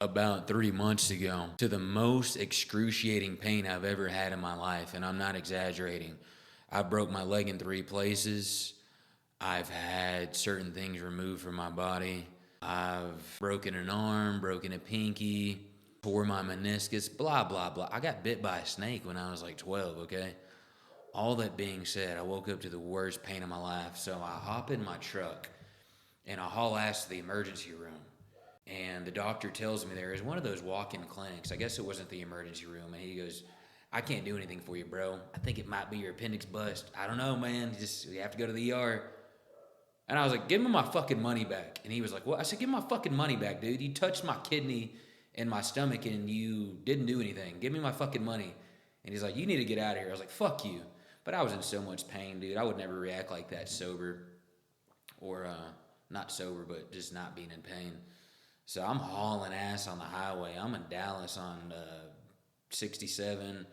about 3 months ago to the most excruciating pain I've ever had in my life, and I'm not exaggerating. I broke my leg in 3 places. I've had certain things removed from my body. I've broken an arm, broken a pinky, tore my meniscus, blah, blah, blah. I got bit by a snake when I was like 12, okay? All that being said, I woke up to the worst pain of my life. So I hop in my truck and I haul ass to the emergency room. And the doctor tells me there is one of those walk-in clinics. I guess it wasn't the emergency room. And he goes, I can't do anything for you, bro. I think it might be your appendix bust. I don't know, man. You have to go to the ER. And I was like, give me my fucking money back. And he was like, what? I said, give me my fucking money back, dude. You touched my kidney and my stomach and you didn't do anything. Give me my fucking money. And he's like, you need to get out of here. I was like, fuck you. But I was in so much pain, dude. I would never react like that sober. Or not sober, but just not being in pain. So I'm hauling ass on the highway. I'm in Dallas on 67,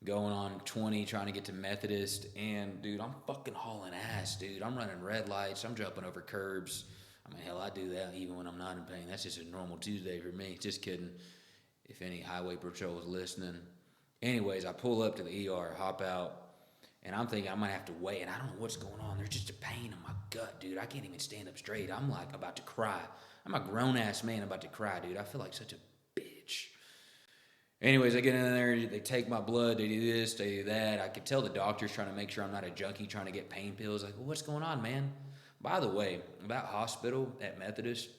going on 20, trying to get to Methodist. And, dude, I'm fucking hauling ass, dude. I'm running red lights. I'm jumping over curbs. I mean, hell, I do that even when I'm not in pain. That's just a normal Tuesday for me. Just kidding. If any highway patrol is listening. Anyways, I pull up to the ER, hop out. And I'm thinking I might have to wait, and I don't know what's going on. There's just a pain in my gut, dude. I can't even stand up straight. I'm like about to cry. I'm a grown-ass man about to cry, dude. I feel like such a bitch. Anyways, I get in there, they take my blood, they do this, they do that. I could tell the doctor's trying to make sure I'm not a junkie trying to get pain pills. Like, well, what's going on, man? By the way, that hospital at Methodist,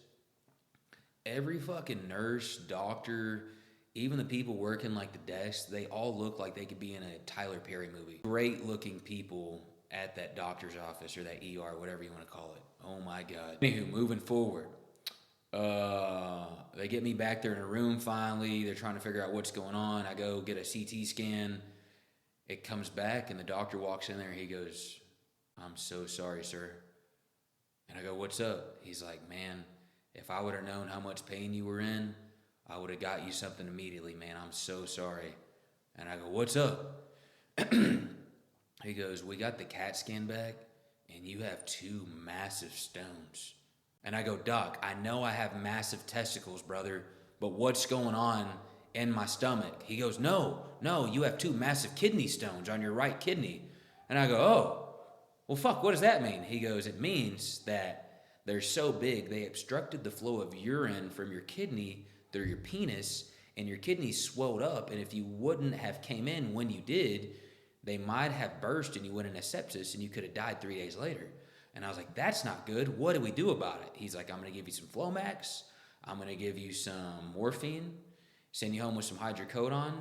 every fucking nurse, doctor, even the people working like the desks, they all look like they could be in a Tyler Perry movie. Great looking people at that doctor's office or that ER, whatever you want to call it. Oh my God. Anywho, moving forward. They get me back there in a room finally. They're trying to figure out what's going on. I go get a CT scan. It comes back and the doctor walks in there. He goes, I'm so sorry, sir. And I go, what's up? He's like, man, if I would have known how much pain you were in, I would have got you something immediately, man. I'm so sorry. And I go, what's up? He goes, we got the CAT scan back, and you have 2 massive stones. And I go, Doc, I know I have massive testicles, brother, but what's going on in my stomach? He goes, no, you have 2 massive kidney stones on your right kidney. And I go, oh, well, fuck, what does that mean? He goes, it means that they're so big, they obstructed the flow of urine from your kidney through your penis, and your kidneys swelled up, and if you wouldn't have came in when you did, they might have burst and you went into sepsis and you could have died 3 days later. And I was like, that's not good. What do we do about it? He's like, I'm going to give you some Flomax. I'm going to give you some morphine, send you home with some hydrocodone,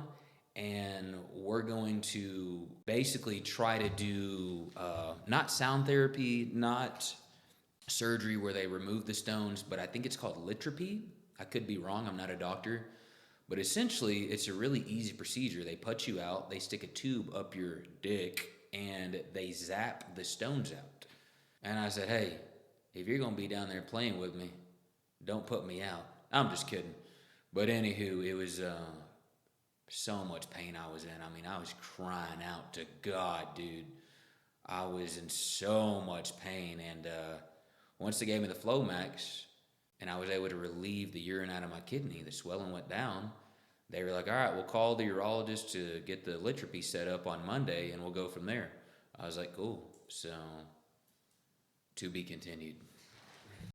and we're going to basically try to do not sound therapy, not surgery where they remove the stones, but I think it's called litropy. I could be wrong. I'm not a doctor. But essentially, it's a really easy procedure. They put you out, they stick a tube up your dick, and they zap the stones out. And I said, hey, if you're going to be down there playing with me, don't put me out. I'm just kidding. But anywho, it was so much pain I was in. I mean, I was crying out to God, dude. I was in so much pain. And once they gave me the Flomax, and I was able to relieve the urine out of my kidney, the swelling went down. They were like, all right, we'll call the urologist to get the litropy set up on Monday, and we'll go from there. I was like, cool. So, to be continued.